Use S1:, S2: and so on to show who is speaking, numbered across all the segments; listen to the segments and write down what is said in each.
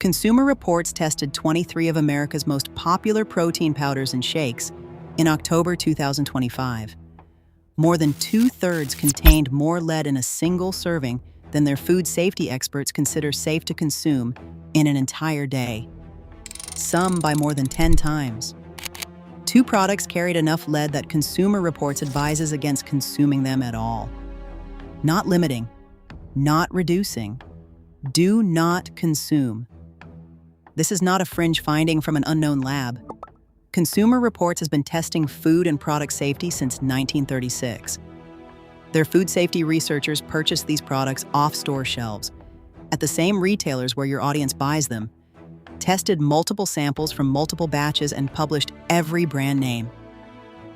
S1: Consumer Reports tested 23 of America's most popular protein powders and shakes in October 2025. More than two-thirds contained more lead in a single serving than their food safety experts consider safe to consume in an entire day. Some by more than 10 times. Two products carried enough lead that Consumer Reports advises against consuming them at all. Not limiting, not reducing. Do not consume. This is not a fringe finding from an unknown lab. Consumer Reports has been testing food and product safety since 1936. Their food safety researchers purchased these products off store shelves, at the same retailers where your audience buys them, tested multiple samples from multiple batches, and published every brand name.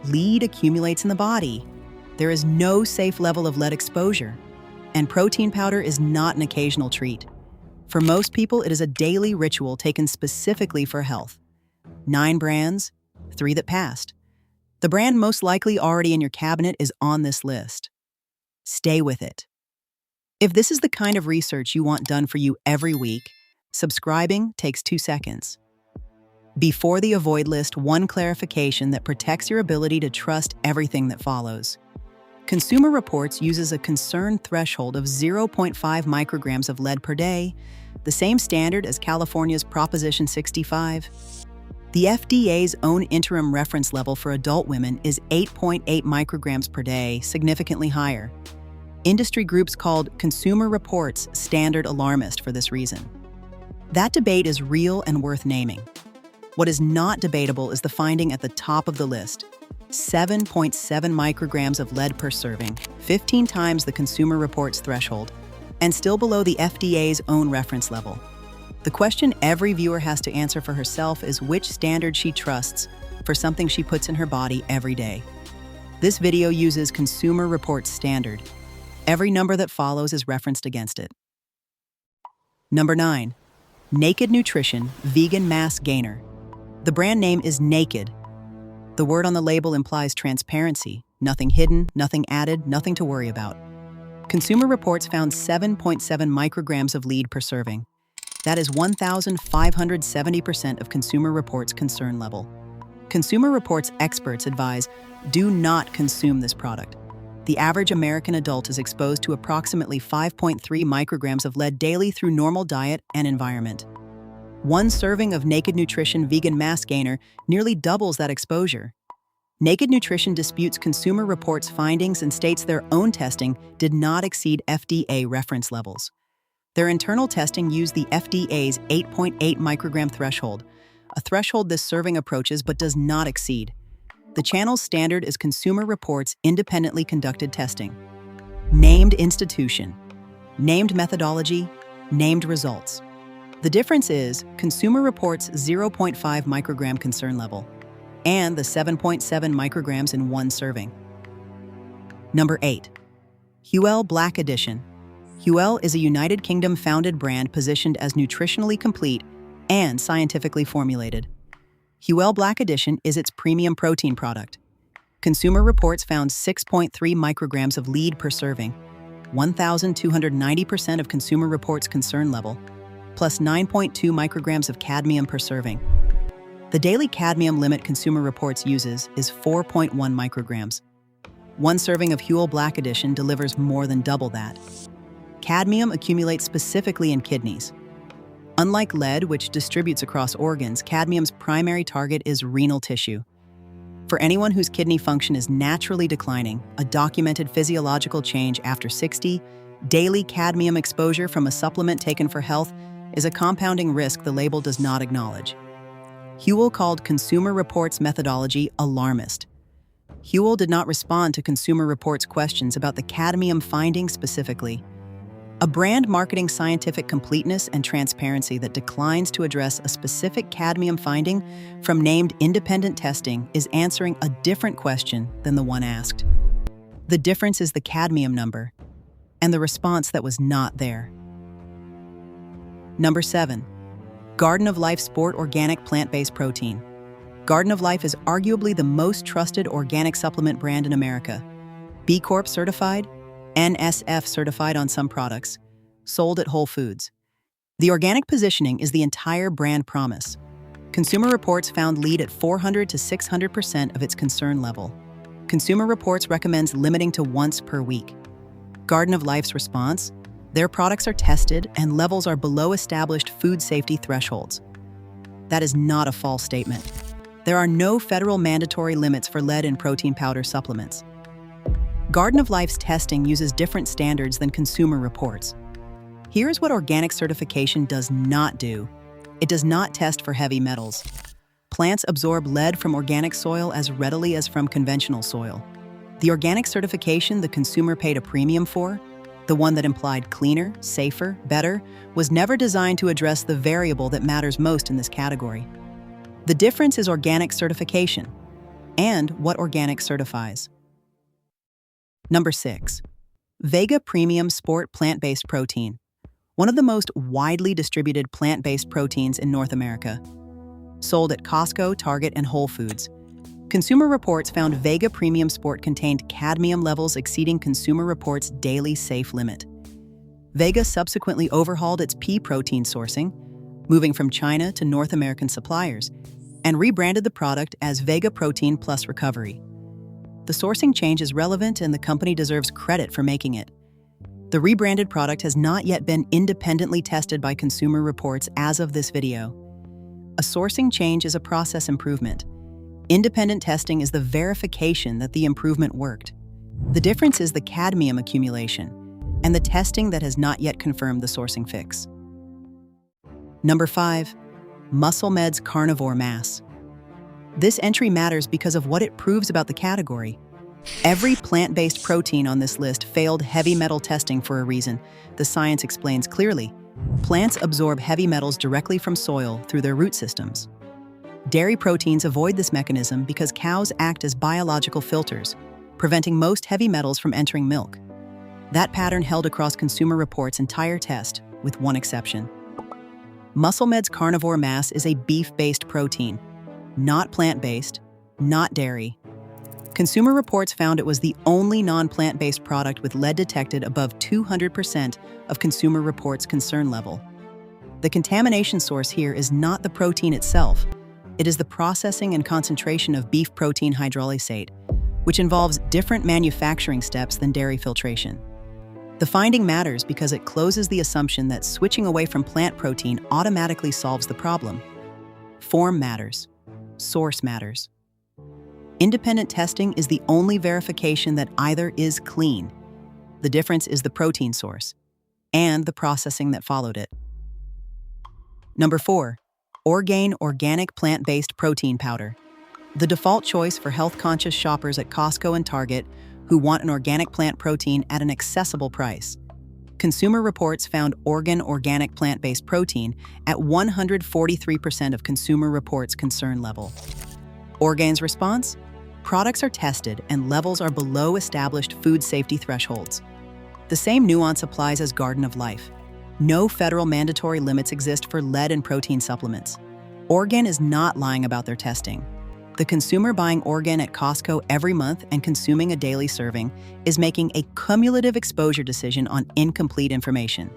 S1: Lead accumulates in the body. There is no safe level of lead exposure, and protein powder is not an occasional treat. For most people, it is a daily ritual taken specifically for health. 9 brands, 3 that passed. The brand most likely already in your cabinet is on this list. Stay with it. If this is the kind of research you want done for you every week, subscribing takes 2 seconds. Before the avoid list, one clarification that protects your ability to trust everything that follows. Consumer Reports uses a concern threshold of 0.5 micrograms of lead per day, the same standard as California's Proposition 65. The FDA's own interim reference level for adult women is 8.8 micrograms per day, significantly higher. Industry groups called Consumer Reports standard alarmist for this reason. That debate is real and worth naming. What is not debatable is the finding at the top of the list: 7.7 micrograms of lead per serving, 15 times the Consumer Reports threshold, and still below the FDA's own reference level. The question every viewer has to answer for herself is which standard she trusts for something she puts in her body every day. This video uses Consumer Reports standard. Every number that follows is referenced against it. Number 9. Naked Nutrition Vegan Mass Gainer. The brand name is Naked. The word on the label implies transparency, nothing hidden, nothing added, nothing to worry about. Consumer Reports found 7.7 micrograms of lead per serving. That is 1,570% of Consumer Reports' concern level. Consumer Reports experts advise, do not consume this product. The average American adult is exposed to approximately 5.3 micrograms of lead daily through normal diet and environment. One serving of Naked Nutrition Vegan Mass Gainer nearly doubles that exposure. Naked Nutrition disputes Consumer Reports' findings and states their own testing did not exceed FDA reference levels. Their internal testing used the FDA's 8.8 microgram threshold, a threshold this serving approaches but does not exceed. The channel's standard is Consumer Reports' independently conducted testing. Named institution, named methodology, named results. The difference is Consumer Reports' 0.5 microgram concern level and the 7.7 micrograms in one serving. Number 8. Huel Black Edition. Huel is a United Kingdom-founded brand positioned as nutritionally complete and scientifically formulated. Huel Black Edition is its premium protein product. Consumer Reports found 6.3 micrograms of lead per serving, 1,290% of Consumer Reports' concern level, plus 9.2 micrograms of cadmium per serving. The daily cadmium limit Consumer Reports uses is 4.1 micrograms. One serving of Huel Black Edition delivers more than double that. Cadmium accumulates specifically in kidneys. Unlike lead, which distributes across organs, cadmium's primary target is renal tissue. For anyone whose kidney function is naturally declining, a documented physiological change after 60, daily cadmium exposure from a supplement taken for health is a compounding risk the label does not acknowledge. Huel called Consumer Reports' methodology alarmist. Huel did not respond to Consumer Reports' questions about the cadmium findings specifically. A brand marketing scientific completeness and transparency that declines to address a specific cadmium finding from named independent testing is answering a different question than the one asked. The difference is the cadmium number and the response that was not there. Number 7. Garden of Life Sport Organic Plant-Based Protein. Garden of Life is arguably the most trusted organic supplement brand in America. B Corp certified, NSF certified on some products, sold at Whole Foods. The organic positioning is the entire brand promise. Consumer Reports found lead at 400 to 600% of its concern level. Consumer Reports recommends limiting to once per week. Garden of Life's response: their products are tested and levels are below established food safety thresholds. That is not a false statement. There are no federal mandatory limits for lead in protein powder supplements. Garden of Life's testing uses different standards than Consumer Reports. Here's what organic certification does not do. It does not test for heavy metals. Plants absorb lead from organic soil as readily as from conventional soil. The organic certification the consumer paid a premium for, the one that implied cleaner, safer, better, was never designed to address the variable that matters most in this category. The difference is organic certification and what organic certifies. Number 6. Vega Premium Sport Plant-Based Protein, one of the most widely distributed plant-based proteins in North America. Sold at Costco, Target, and Whole Foods, Consumer Reports found Vega Premium Sport contained cadmium levels exceeding Consumer Reports' daily safe limit. Vega subsequently overhauled its pea protein sourcing, moving from China to North American suppliers, and rebranded the product as Vega Protein Plus Recovery. The sourcing change is relevant and the company deserves credit for making it. The rebranded product has not yet been independently tested by Consumer Reports as of this video. A sourcing change is a process improvement. Independent testing is the verification that the improvement worked. The difference is the cadmium accumulation and the testing that has not yet confirmed the sourcing fix. Number 5. Muscle Med's Carnivore Mass. This entry matters because of what it proves about the category. Every plant-based protein on this list failed heavy metal testing for a reason. The science explains clearly. Plants absorb heavy metals directly from soil through their root systems. Dairy proteins avoid this mechanism because cows act as biological filters, preventing most heavy metals from entering milk. That pattern held across Consumer Reports' entire test, with one exception. Muscle Med's Carnivore Mass is a beef-based protein, not plant-based, not dairy. Consumer Reports found it was the only non-plant-based product with lead detected above 200% of Consumer Reports' concern level. The contamination source here is not the protein itself. It is the processing and concentration of beef protein hydrolysate, which involves different manufacturing steps than dairy filtration. The finding matters because it closes the assumption that switching away from plant protein automatically solves the problem. Form matters. Source matters. Independent testing is the only verification that either is clean. The difference is the protein source and the processing that followed it. Number 4. Orgain Organic Plant-Based Protein Powder. The default choice for health-conscious shoppers at Costco and Target who want an organic plant protein at an accessible price. Consumer Reports found Orgain Organic Plant-Based Protein at 143% of Consumer Reports' concern level. Orgain's response? Products are tested and levels are below established food safety thresholds. The same nuance applies as Garden of Life. No federal mandatory limits exist for lead and protein supplements. Orgain is not lying about their testing. The consumer buying Orgain at Costco every month and consuming a daily serving is making a cumulative exposure decision on incomplete information.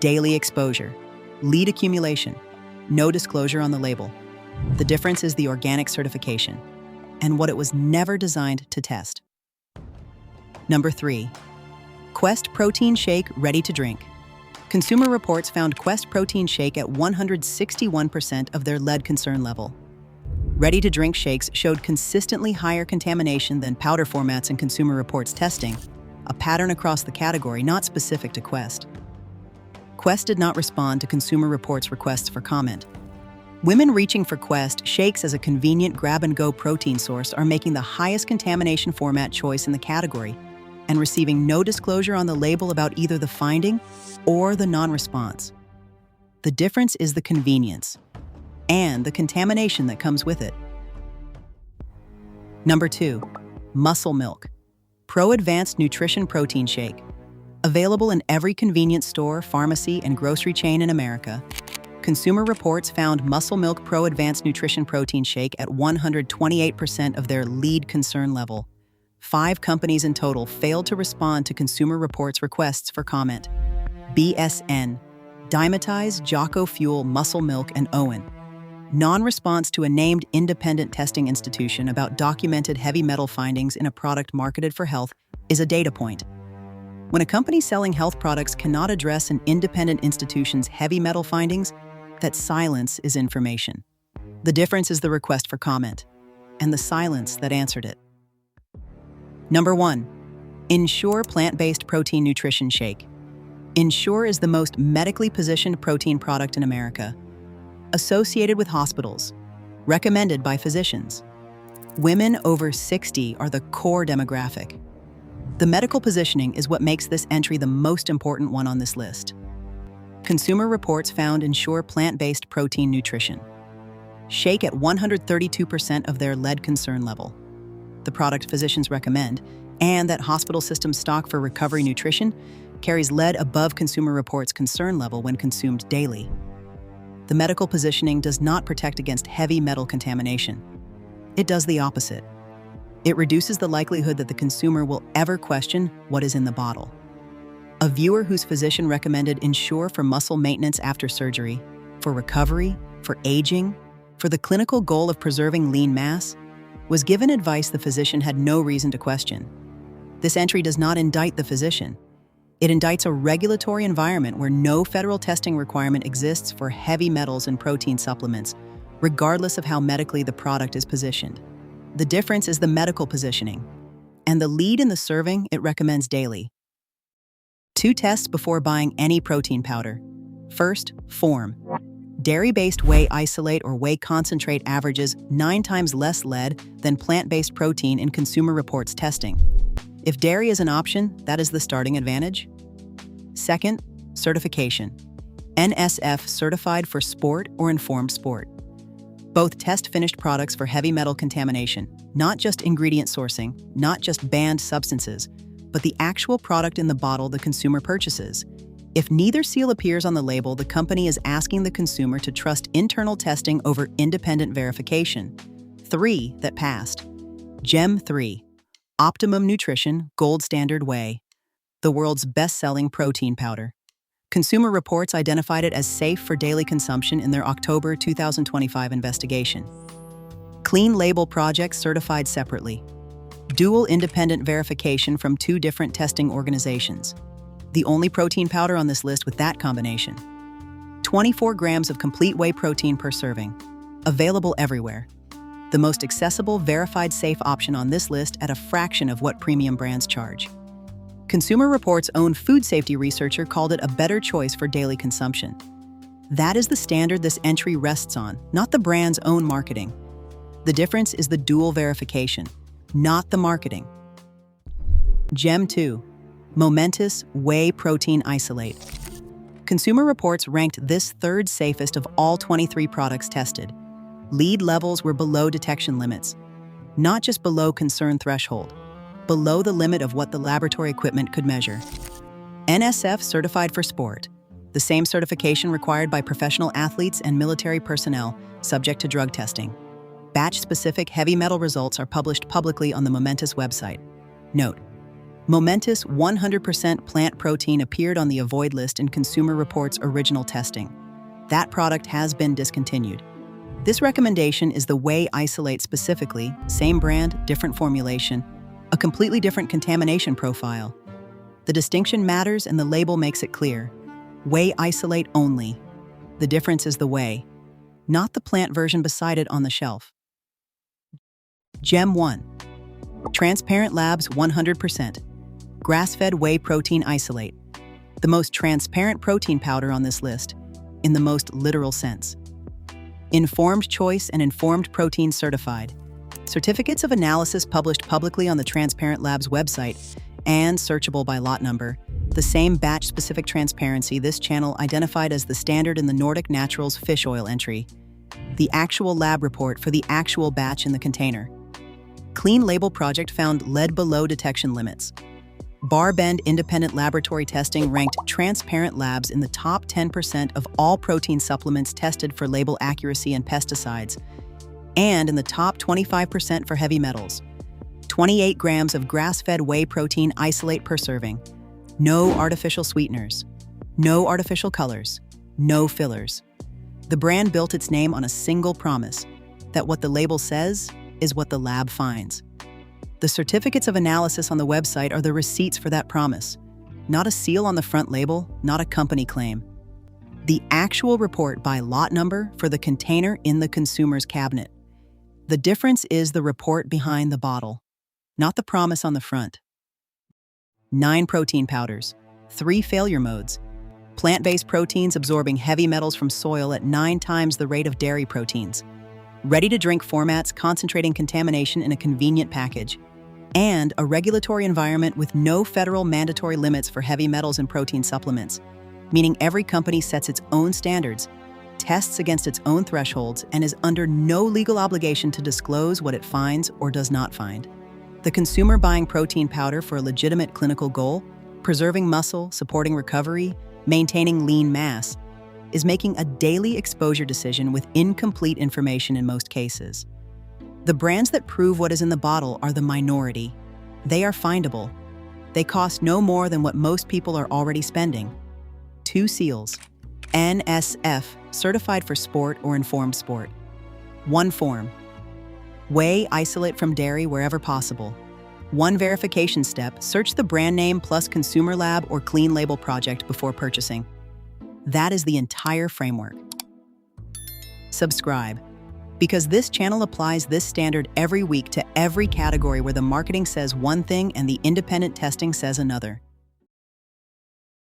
S1: Daily exposure, lead accumulation, no disclosure on the label. The difference is the organic certification and what it was never designed to test. Number 3. Quest Protein Shake Ready to Drink. Consumer Reports found Quest Protein Shake at 161% of their lead concern level. Ready-to-drink shakes showed consistently higher contamination than powder formats in Consumer Reports testing, a pattern across the category not specific to Quest. Quest did not respond to Consumer Reports' requests for comment. Women reaching for Quest shakes as a convenient grab-and-go protein source are making the highest contamination format choice in the category and receiving no disclosure on the label about either the finding or the non-response. The difference is the convenience and the contamination that comes with it. Number 2. Muscle Milk Pro Advanced Nutrition Protein Shake. Available in every convenience store, pharmacy, and grocery chain in America, Consumer Reports found Muscle Milk Pro Advanced Nutrition Protein Shake at 128% of their lead concern level. 5 companies in total failed to respond to Consumer Reports' requests for comment. BSN, Dymatize, Jocko Fuel, Muscle Milk, and Owen. Non-response to a named independent testing institution about documented heavy metal findings in a product marketed for health is a data point. When a company selling health products cannot address an independent institution's heavy metal findings, that silence is information. The difference is the request for comment, and the silence that answered it. Number 1. Ensure Plant-Based Protein Nutrition Shake. Ensure is the most medically positioned protein product in America. Associated with hospitals. Recommended by physicians. Women over 60 are the core demographic. The medical positioning is what makes this entry the most important one on this list. Consumer Reports found Ensure Plant-Based Protein Nutrition. Shake at 132% of their lead concern level. The product physicians recommend, and that hospital systems stock for recovery nutrition, carries lead above Consumer Reports' concern level when consumed daily. The medical positioning does not protect against heavy metal contamination. It does the opposite. It reduces the likelihood that the consumer will ever question what is in the bottle. A viewer whose physician recommended Ensure for muscle maintenance after surgery, for recovery, for aging, for the clinical goal of preserving lean mass, was given advice the physician had no reason to question. This entry does not indict the physician. It indicts a regulatory environment where no federal testing requirement exists for heavy metals and protein supplements, regardless of how medically the product is positioned. The difference is the medical positioning, and the lead in the serving it recommends daily. 2 tests before buying any protein powder. First, form. Dairy-based whey isolate or whey concentrate averages 9 times less lead than plant-based protein in Consumer Reports testing. If dairy is an option, that is the starting advantage. Second, certification. NSF certified for sport or informed sport. Both test finished products for heavy metal contamination, not just ingredient sourcing, not just banned substances, but the actual product in the bottle the consumer purchases. If neither seal appears on the label, the company is asking the consumer to trust internal testing over independent verification. 3 that passed. GEM 3. Optimum Nutrition Gold Standard Whey, the world's best-selling protein powder. Consumer Reports identified it as safe for daily consumption in their October 2025 investigation. Clean Label Project certified separately. Dual independent verification from 2 different testing organizations. The only protein powder on this list with that combination. 24 grams of complete whey protein per serving. Available everywhere. The most accessible, verified, safe option on this list at a fraction of what premium brands charge. Consumer Reports' own food safety researcher called it a better choice for daily consumption. That is the standard this entry rests on, not the brand's own marketing. The difference is the dual verification, not the marketing. GEM 2. Momentous Whey Protein Isolate. Consumer Reports ranked this 3rd safest of all 23 products tested. Lead levels were below detection limits, not just below concern threshold, below the limit of what the laboratory equipment could measure. NSF certified for sport, the same certification required by professional athletes and military personnel subject to drug testing. Batch-specific heavy metal results are published publicly on the Momentous website. Note: Momentous 100% plant protein appeared on the avoid list in Consumer Reports' original testing. That product has been discontinued. This recommendation is the whey isolate specifically, same brand, different formulation, a completely different contamination profile. The distinction matters and the label makes it clear. Whey isolate only. The difference is the whey, not the plant version beside it on the shelf. GEM 1. Transparent Labs 100%. Grass-fed whey protein isolate. The most transparent protein powder on this list, in the most literal sense. Informed Choice and Informed Protein certified. Certificates of analysis published publicly on the Transparent Labs website and searchable by lot number. The same batch-specific transparency this channel identified as the standard in the Nordic Naturals fish oil entry. The actual lab report for the actual batch in the container. Clean Label Project found lead below detection limits. Barbend Independent Laboratory Testing ranked Transparent Labs in the top 10% of all protein supplements tested for label accuracy and pesticides, and in the top 25% for heavy metals. 28 grams of grass-fed whey protein isolate per serving. No artificial sweeteners. No artificial colors. no fillers. The brand built its name on a single promise, that what the label says is what the lab finds. The certificates of analysis on the website are the receipts for that promise, not a seal on the front label, not a company claim. The actual report by lot number for the container in the consumer's cabinet. The difference is the report behind the bottle, not the promise on the front. 9 protein powders, 3 failure modes. Plant-based proteins absorbing heavy metals from soil at 9 times the rate of dairy proteins. Ready-to-drink formats concentrating contamination in a convenient package. And a regulatory environment with no federal mandatory limits for heavy metals in protein supplements, meaning every company sets its own standards, tests against its own thresholds, and is under no legal obligation to disclose what it finds or does not find. The consumer buying protein powder for a legitimate clinical goal, preserving muscle, supporting recovery, maintaining lean mass, is making a daily exposure decision with incomplete information in most cases. The brands that prove what is in the bottle are the minority. They are findable. They cost no more than what most people are already spending. 2 seals. NSF, certified for sport or informed sport. 1 form. Weigh, isolate from dairy wherever possible. 1 verification step, search the brand name plus consumer lab or clean label project before purchasing. That is the entire framework. Subscribe, because this channel applies this standard every week to every category where the marketing says one thing and the independent testing says another.